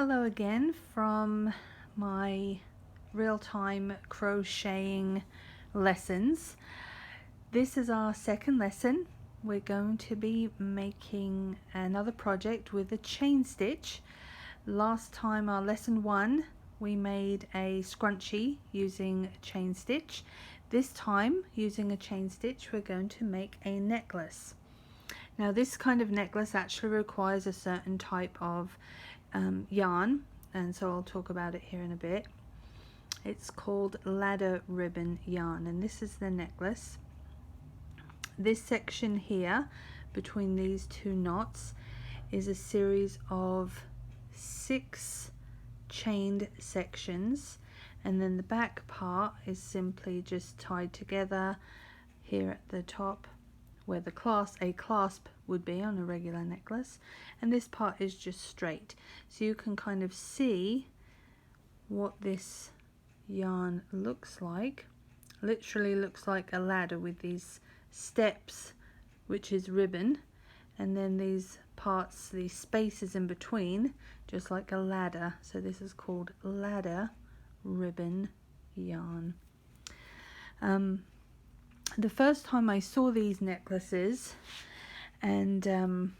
Hello again from my real-time crocheting lessons. This is our second lesson. We're going to be making another project with a chain stitch. Last time, our lesson 1, we made a scrunchie using a chain stitch. This time, using a chain stitch, we're going to make a necklace. Now this kind of necklace actually requires a certain type of yarn, and so I'll talk about it here in a bit. It's called ladder ribbon yarn, and this is the necklace. This section here between these two knots is a series of 6 chained sections, and then the back part is simply just tied together here at the top where the clasp would be on a regular necklace, and this part is just straight, so you can kind of see what this yarn looks like. Literally looks like a ladder with these steps, which is ribbon, and then these parts, these spaces in between, just like a ladder. So this is called ladder ribbon yarn. The first time I saw these necklaces and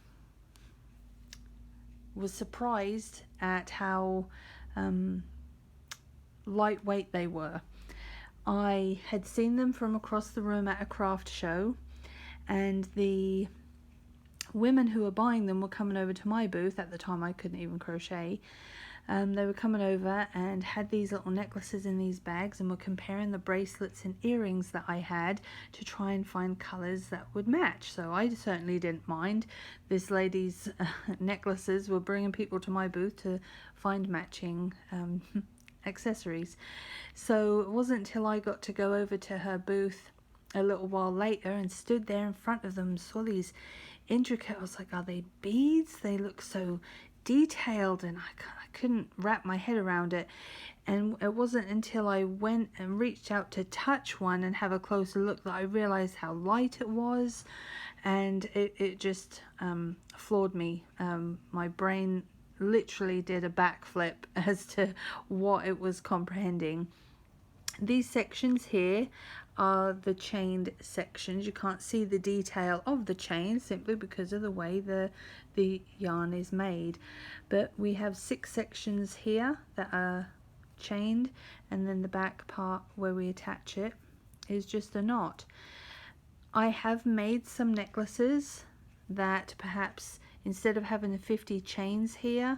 was surprised at how lightweight they were. I had seen them from across the room at a craft show, and the women who were buying them were coming over to my booth. At the time I couldn't even crochet. They were coming over and had these little necklaces in these bags and were comparing the bracelets and earrings that I had to try and find colours that would match. So I certainly didn't mind. This lady's necklaces were bringing people to my booth to find matching accessories. So it wasn't until I got to go over to her booth a little while later and stood there in front of them, saw these intricate, I was like, are they beads? They look so detailed, and I couldn't wrap my head around it. And it wasn't until I went and reached out to touch one and have a closer look that I realized how light it was, and it just floored me. My brain literally did a backflip as to what it was comprehending. These sections here are the chained sections. You can't see the detail of the chain simply because of the way the yarn is made, but we have 6 sections here that are chained, and then the back part where we attach it is just a knot. I have made some necklaces that perhaps instead of having the 50 chains here,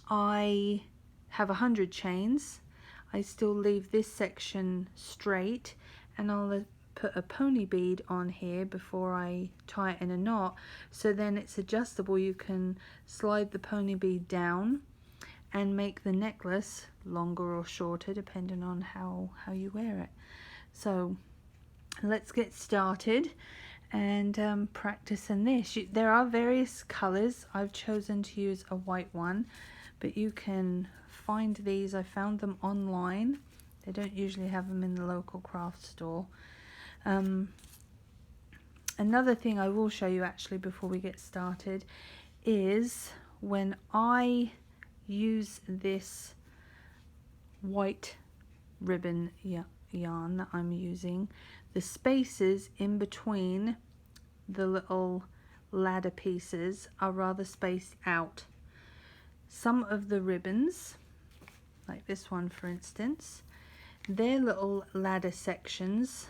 I have 100 chains. I still leave this section straight, and I'll put a pony bead on here before I tie it in a knot, so then it's adjustable. You can slide the pony bead down and make the necklace longer or shorter depending on how you wear it. So let's get started and practice in this. There are various colors. I've chosen to use a white one, but you can find these. I found them online. They don't usually have them in the local craft store. Another thing I will show you actually before we get started is when I use this white ribbon yarn that I'm using, the spaces in between the little ladder pieces are rather spaced out. Some of the ribbons, like this one for instance, their little ladder sections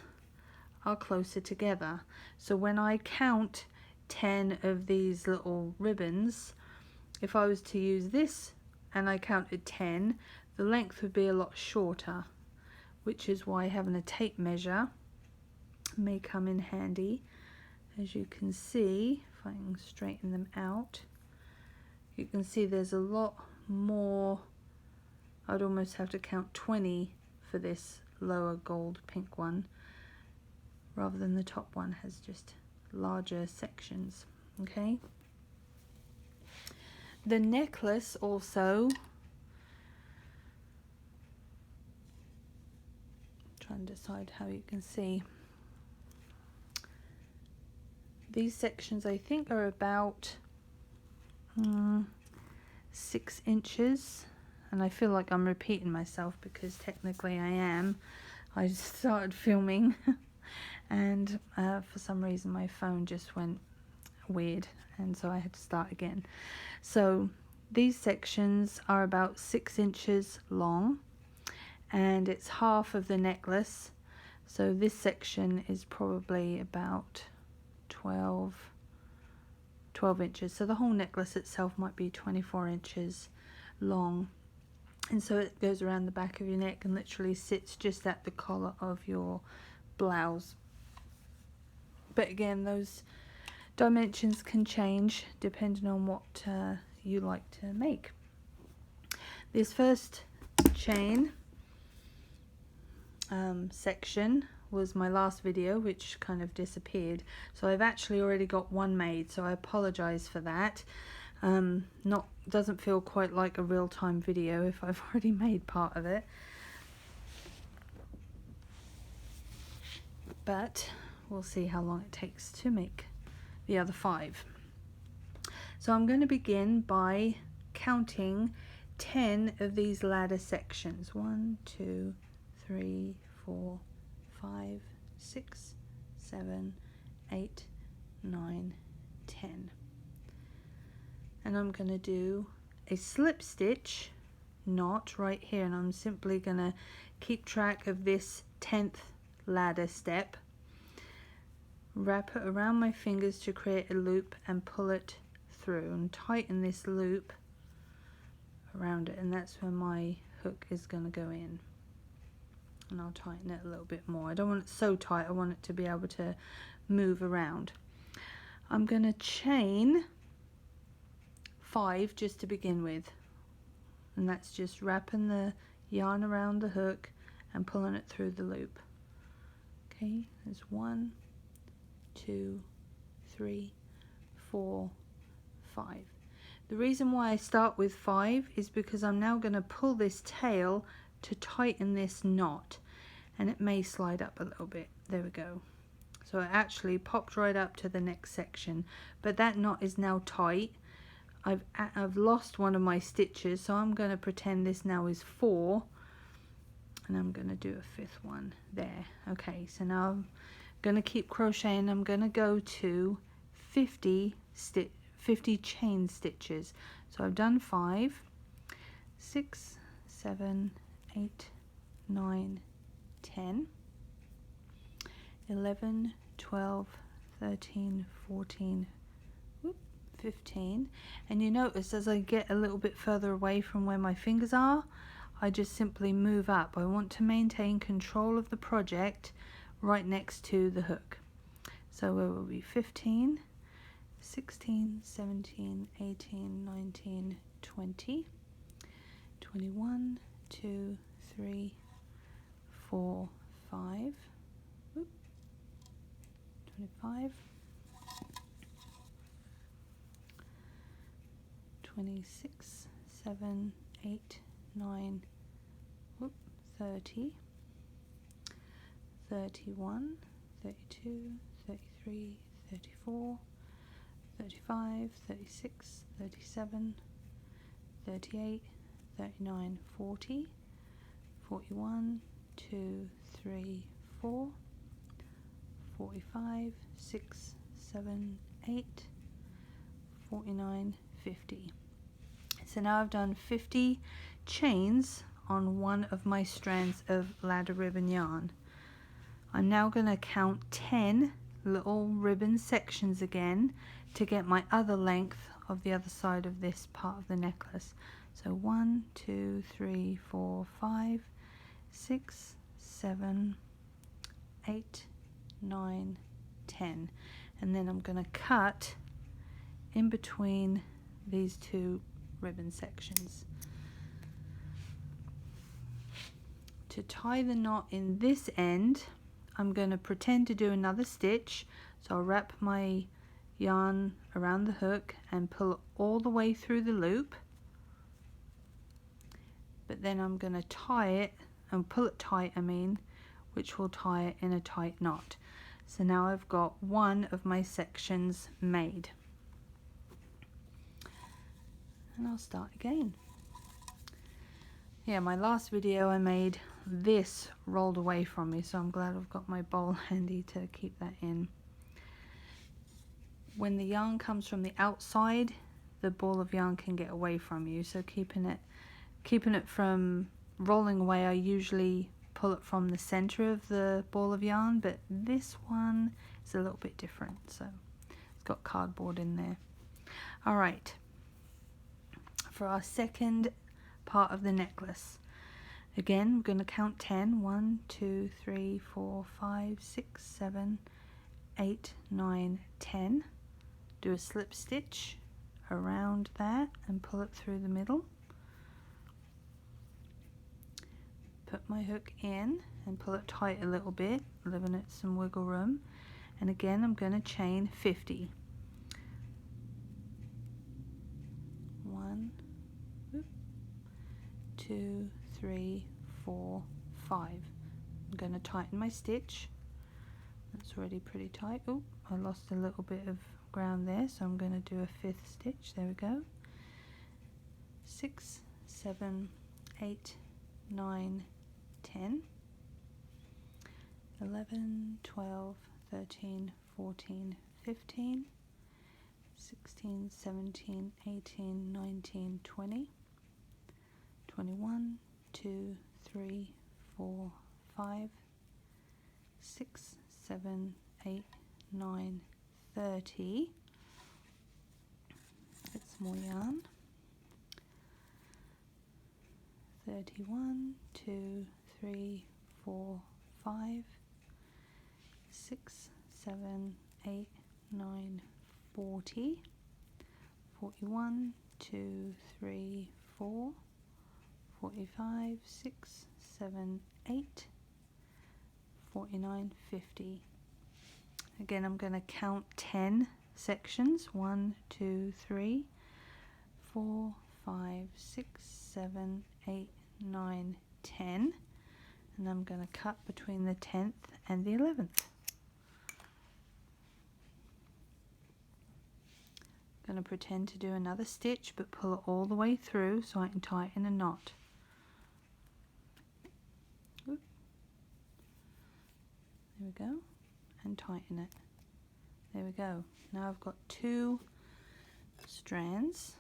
are closer together. So when I count 10 of these little ribbons, if I was to use this and I counted 10, the length would be a lot shorter, which is why having a tape measure may come in handy. As you can see, if I can straighten them out, you can see there's a lot more. I'd almost have to count 20 for this lower gold pink one, rather than the top one has just larger sections. Okay. The necklace also, try and decide how you can see. These sections I think are about 6 inches, and I feel like I'm repeating myself because technically I am. I just started filming and for some reason my phone just went weird, and so I had to start again. So these sections are about 6 inches long, and it's half of the necklace. So this section is probably about 12 inches. So the whole necklace itself might be 24 inches long. And so it goes around the back of your neck and literally sits just at the collar of your blouse. But again, those dimensions can change depending on what you like to make. This first chain section was my last video, which kind of disappeared, so I've actually already got one made, so I apologize for that. Doesn't feel quite like a real-time video if I've already made part of it, but we'll see how long it takes to make the other 5. So I'm going to begin by counting 10 of these ladder sections. 1, 2, 3, 4, 5, 6, 7, 8, 9, 10. And I'm going to do a slip stitch knot right here, and I'm simply going to keep track of this 10th ladder step, wrap it around my fingers to create a loop and pull it through and tighten this loop around it, and that's where my hook is going to go in. And I'll tighten it a little bit more. I don't want it so tight, I want it to be able to move around. I'm going to chain 5 just to begin with, and that's just wrapping the yarn around the hook and pulling it through the loop. Okay, there's 1, 2, 3, 4, 5. The reason why I start with 5 is because I'm now going to pull this tail to tighten this knot, and it may slide up a little bit. There we go. So it actually popped right up to the next section, but that knot is now tight. I've lost one of my stitches, so I'm going to pretend this now is 4, and I'm going to do a 5th one there. Okay, so now I'm going to keep crocheting. I'm going to go to 50 chain stitches. So I've done 5, 6, 7, 8, 9, 10, 11, 12, 13, 14, 15, and you notice as I get a little bit further away from where my fingers are, I just simply move up. I want to maintain control of the project right next to the hook. So where will be 15, 16, 17, 18, 19, 20, 21, 2, 3, 4, 5, 25, 26, 7, 8, 9, 30, 31, 32, 33, 34, 35, 36, 37, 38, 39, 40, 41, 2, 3, 4, 45, 6, 7, 8, 49, 50. So now I've done 50 chains on one of my strands of ladder ribbon yarn. I'm now going to count 10 little ribbon sections again to get my other length of the other side of this part of the necklace. So 1, 2, 3, 4, 5, 6, 7, 8, 9, 10, and then I'm going to cut in between these 2 ribbon sections. To tie the knot in this end, I'm going to pretend to do another stitch. So I'll wrap my yarn around the hook and pull it all the way through the loop, but then I'm going to tie it and pull it tight, which will tie it in a tight knot. So now I've got one of my sections made. and I'll start again. Yeah, my last video I made, this rolled away from me, so I'm glad I've got my bowl handy to keep that in. When the yarn comes from the outside, the ball of yarn can get away from you, so keeping it from rolling away, I usually pull it from the center of the ball of yarn, but this one is a little bit different, so it's got cardboard in there. Alright, for our second part of the necklace, again we're going to count 10. 1, 2, 3, 4, 5, 6, 7, 8, 9, 10. Do a slip stitch around that and pull it through the middle. Put my hook in and pull it tight a little bit, leaving it some wiggle room. And again I'm going to chain 50. 1, 2, 3, 4, 5. I'm going to tighten my stitch. That's already pretty tight. Oh, I lost a little bit of ground there, so I'm going to do a 5th stitch. There we go. 6, 7, 8, 9, 10, 11, 12, 13, 14, 15, 16, 17, 18, 19, 20, 21, 2, 3, 4, 5, 6, 7, 8, 9, 30. Bit more yarn. 31, 2, 3, 4, 5, 6, 7, 8, 9, 40, 41, 2, 3, 4, 45, 6, 7, 8, 49, 50. Again, I'm going to count 10 sections. 1, 2, 3, 4, 5, 6, 7, 8, 9, 10. And I'm going to cut between the 10th and the 11th. I'm going to pretend to do another stitch, but pull it all the way through so I can tighten a knot. Oop. There we go, and tighten it. There we go. Now I've got 2 strands.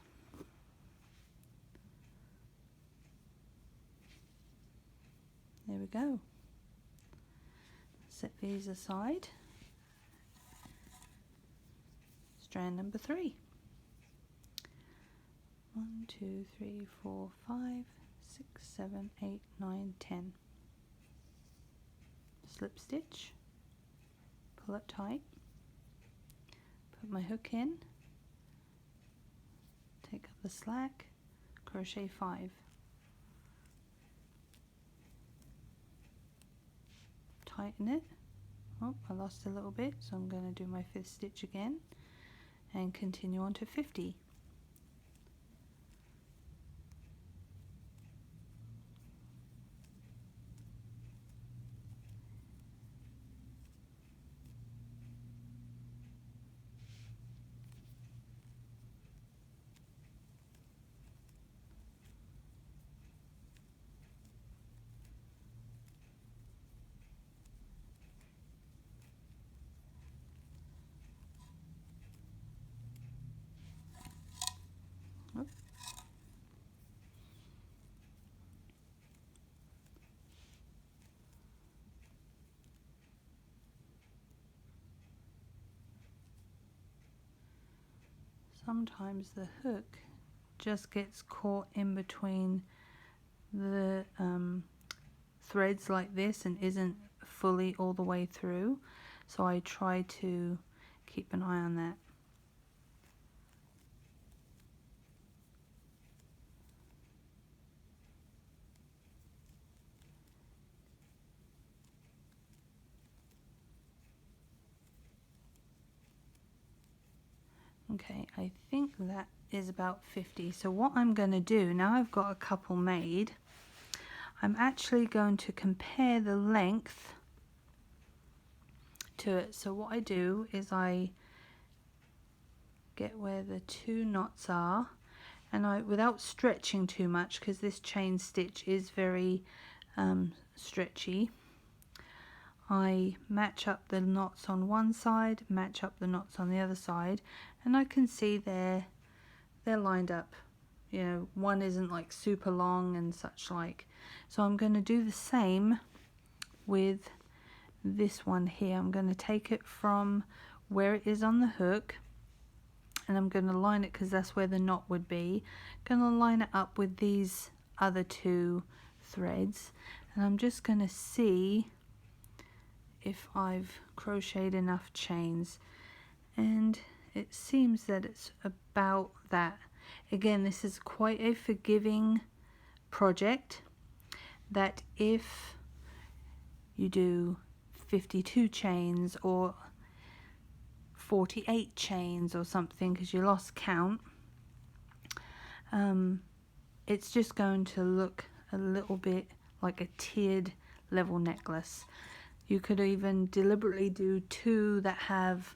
There we go. Set these aside. Strand number 3. 1, 2, 3, 4, 5, 6, 7, 8, 9, 10. Slip stitch, pull it tight, put my hook in, take up the slack, crochet 5. Tighten it. Oh, I lost a little bit, so I'm going to do my 5th stitch again and continue on to 50. Sometimes the hook just gets caught in between the threads like this and isn't fully all the way through, so I try to keep an eye on that. Okay, I think that is about 50. So what I'm going to do, now I've got a couple made, I'm actually going to compare the length to it. So what I do is I get where the 2 knots are and without stretching too much, because this chain stitch is very stretchy, I match up the knots on one side, match up the knots on the other side, and I can see they're lined up. You know, one isn't like super long and such like. So I'm going to do the same with this one here. I'm going to take it from where it is on the hook, and I'm going to line it, because that's where the knot would be. Going to line it up with these other two threads, and I'm just going to see if I've crocheted enough chains, and it seems that it's about that. Again, this is quite a forgiving project, that if you do 52 chains or 48 chains or something, because you lost count, it's just going to look a little bit like a tiered level necklace. You could even deliberately do two that have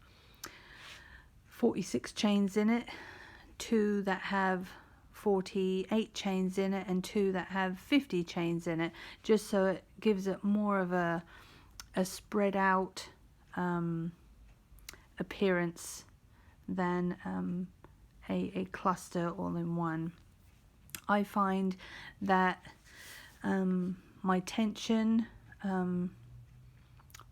46 chains in it, two that have 48 chains in it, and two that have 50 chains in it, just so it gives it more of a spread out appearance than a cluster all in one. I find that my tension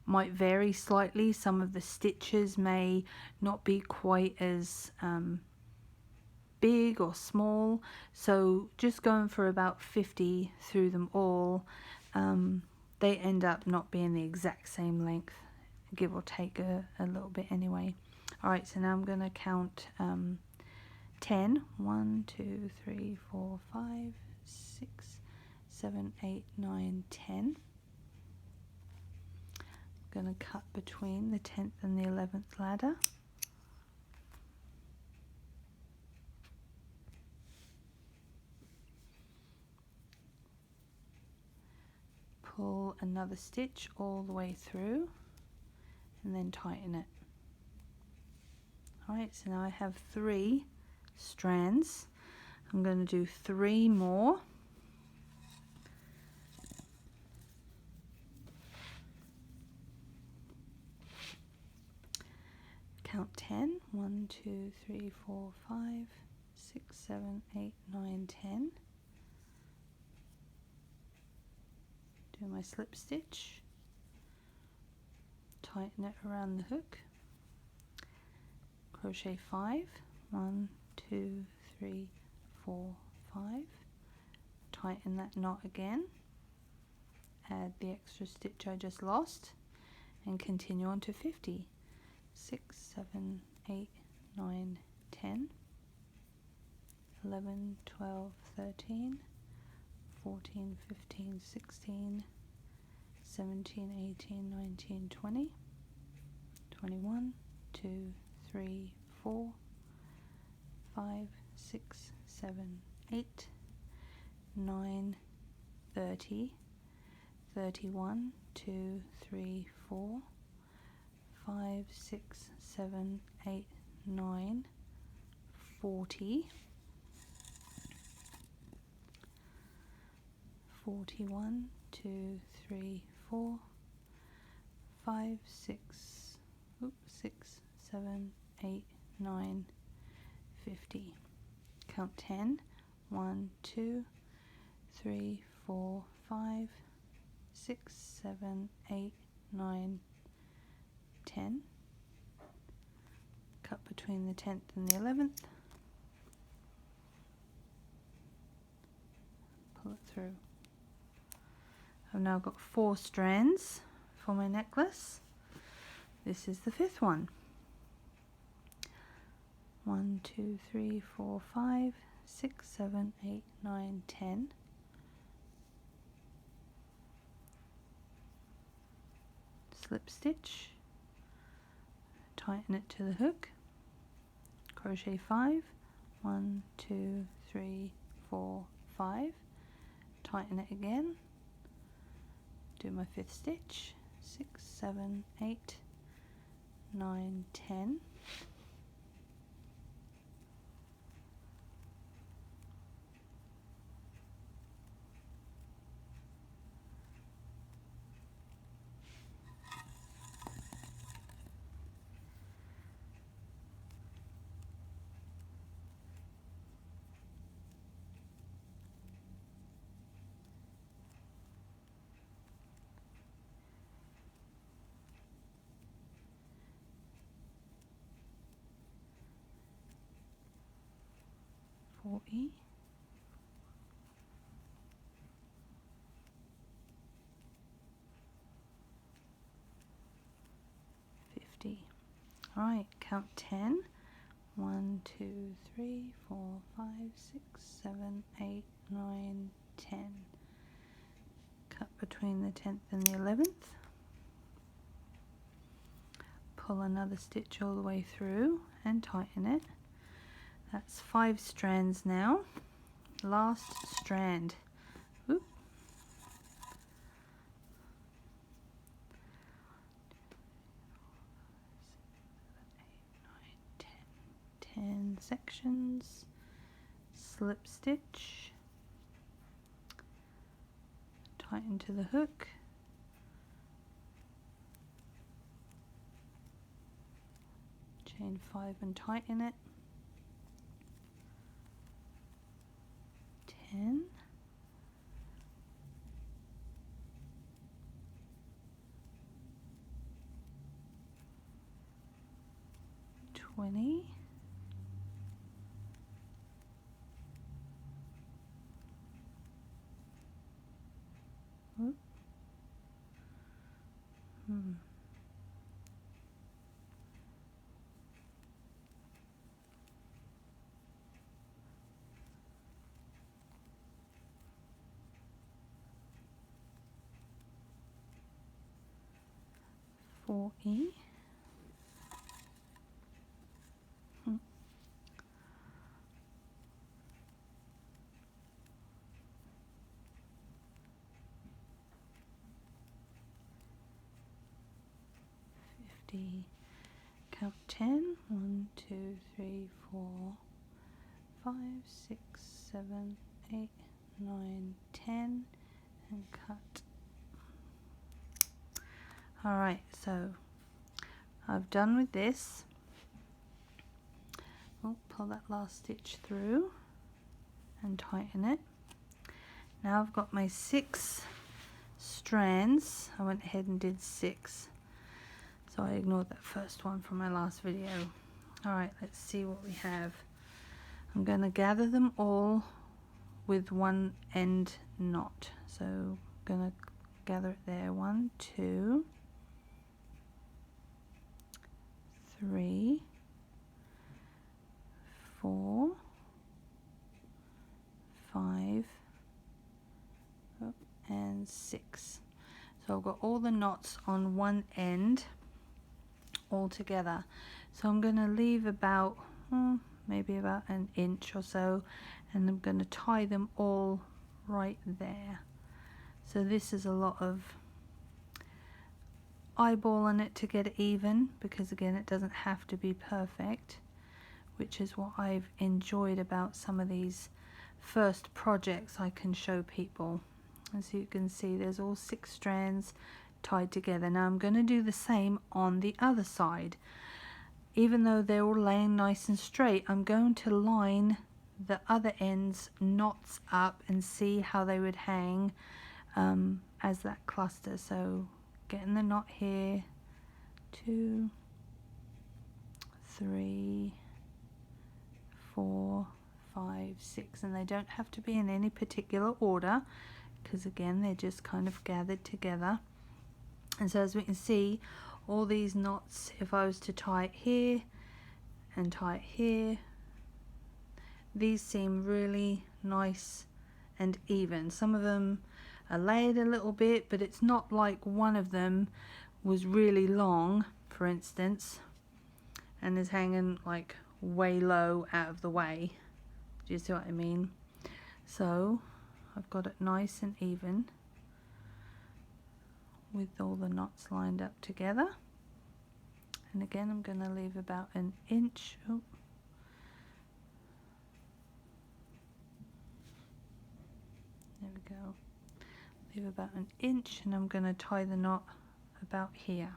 might vary slightly. Some of the stitches may not be quite as big or small, so just going for about 50 through them all, they end up not being the exact same length, give or take a little bit anyway. Alright, so now I'm going to count 10. 1, 2, 3, 4, 5, 6, 7, 8, 9, 10. I'm going to cut between the 10th and the 11th ladder. Pull another stitch all the way through and then tighten it. Alright, so now I have 3 strands. I'm going to do 3 more. Count 10. 1, 2, 3, 4, 5, 6, 7, 8, 9, 10. Do my slip stitch. Tighten it around the hook. Crochet 5. 1, 2, 3, 4, 5. Tighten that knot again. Add the extra stitch I just lost and continue on to 50. 6, 7, 8, 9, 10, 11, 12, 13, 14, 15, 16, 17, 18, 19, 20, 21, 2, 3, 4, 5, 6, 7, 8, 9, 30, 31, 2, 3, 4, 5, 6, 7, 8, 9, 40, 41, 2, 3, 4, 5, 6, 7, 8, 9, 50. Count 10. 1, 2, 3, 4, 5, 6, 7, 8, 9, 10. Cut between the 10th and the 11th. Pull it through. I've now got 4 strands for my necklace. This is the 5th one. 1, 2, 3, 4, 5, 6, 7, 8, 9, 10. Slip stitch. Tighten it to the hook. Crochet 5. 1, 2, 3, 4, 5. Tighten it again. Do my 5th stitch. 6, 7, 8, 9, 10. 40, 50. All right, count 10. 1, 2, 3, 4, 5, 6, 7, 8, 9, 10. Cut between the 10th and the 11th. Pull another stitch all the way through and tighten it. That's 5 strands now. Last strand. Oop. 10 sections, slip stitch, tighten to the hook, chain 5 and tighten it, 10, 20, 40, 50. Count 10. 1, 2, 3, 4, 5, 6, 7, 8, 9, 10, and cut. Alright, so I've done with this. Oh, pull that last stitch through and tighten it. Now I've got my 6 strands. I went ahead and did 6. So I ignored that first one from my last video. Alright, let's see what we have. I'm going to gather them all with one end knot. So I'm going to gather it there. 1, 2, 3, 4, 5, and 6. So I've got all the knots on one end all together. So I'm going to leave about maybe about an inch or so, and I'm going to tie them all right there. So this is a lot of eyeballing it to get it even, because again it doesn't have to be perfect, which is what I've enjoyed about some of these first projects I can show people. As you can see, there's all 6 strands tied together. Now I'm going to do the same on the other side. Even though they're all laying nice and straight, I'm going to line the other ends knots up and see how they would hang as that cluster. So getting the knot here, 2, 3, 4, 5, 6, and they don't have to be in any particular order, because again they're just kind of gathered together. And so as we can see, all these knots, if I was to tie it here and tie it here, these seem really nice and even. Some of them are layered a little bit, but it's not like one of them was really long, for instance, and is hanging like way low out of the way. Do you see what I mean? So I've got it nice and even with all the knots lined up together. And again, I'm going to leave about an inch. Oh. There we go. Leave about an inch, and I'm going to tie the knot about here.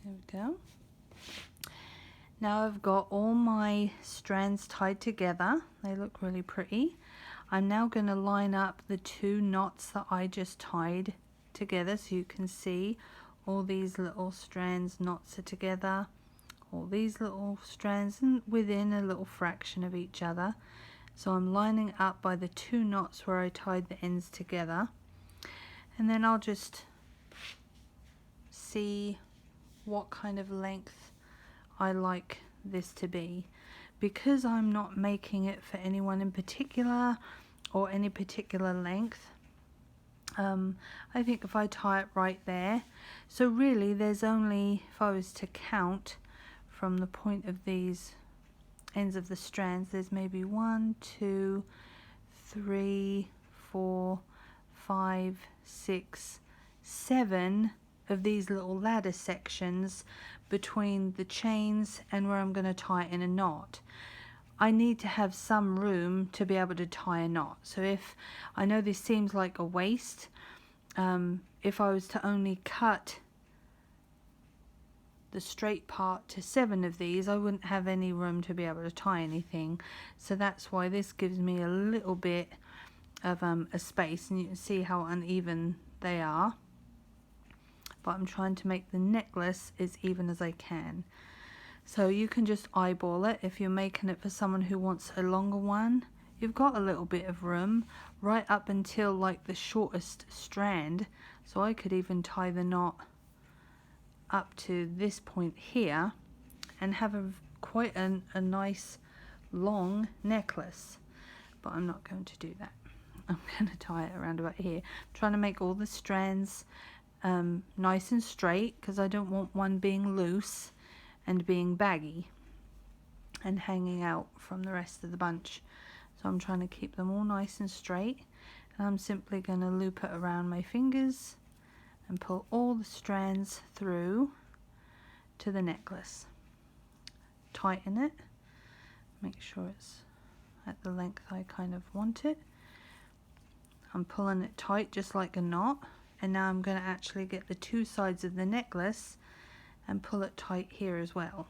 There we go. Now I've got all my strands tied together. They look really pretty. I'm now going to line up the 2 knots that I just tied together, so you can see all these little strands knots are together, all these little strands and within a little fraction of each other. So I'm lining up by the 2 knots where I tied the ends together, and then I'll just see what kind of length I like this to be. Because I'm not making it for anyone in particular or any particular length, I think if I tie it right there, so really there's only, if I was to count from the point of these ends of the strands, there's maybe 1, 2, 3, 4, 5, 6, 7 of these little ladder sections between the chains and where I'm going to tie in a knot. I need to have some room to be able to tie a knot. So if I know this seems like a waste, if I was to only cut the straight part to 7 of these, I wouldn't have any room to be able to tie anything. So that's why this gives me a little bit of a space, and you can see how uneven they are. But I'm trying to make the necklace as even as I can. So you can just eyeball it. If you're making it for someone who wants a longer one, you've got a little bit of room right up until like the shortest strand. So I could even tie the knot up to this point here and have quite a nice long necklace. But I'm not going to do that. I'm going to tie it around about here. I'm trying to make all the strands nice and straight, because I don't want one being loose and being baggy and hanging out from the rest of the bunch. So I'm trying to keep them all nice and straight, and I'm simply going to loop it around my fingers and pull all the strands through to the necklace. Tighten it, make sure it's at the length I kind of want it. I'm pulling it tight just like a knot. And now I'm going to actually get the 2 sides of the necklace and pull it tight here as well.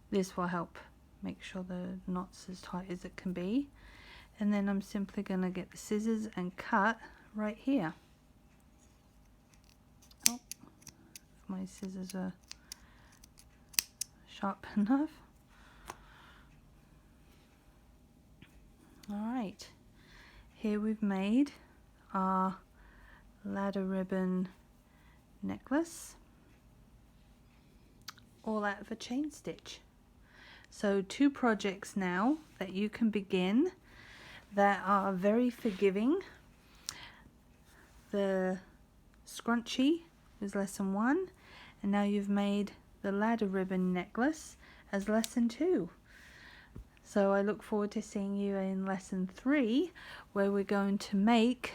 This will help make sure the knot's as tight as it can be. And then I'm simply going to get the scissors and cut right here. Oh, if my scissors are sharp enough. Alright, here we've made our ladder ribbon necklace, all out of a chain stitch. So 2 projects now that you can begin that are very forgiving. The scrunchie is lesson 1, and now you've made the ladder ribbon necklace as lesson 2. So I look forward to seeing you in lesson 3, where we're going to make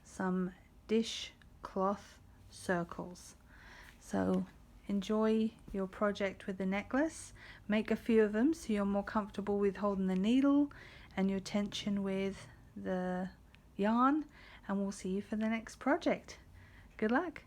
some dishcloth circles. So enjoy your project with the necklace. Make a few of them so you're more comfortable with holding the needle and your tension with the yarn, and we'll see you for the next project. Good luck.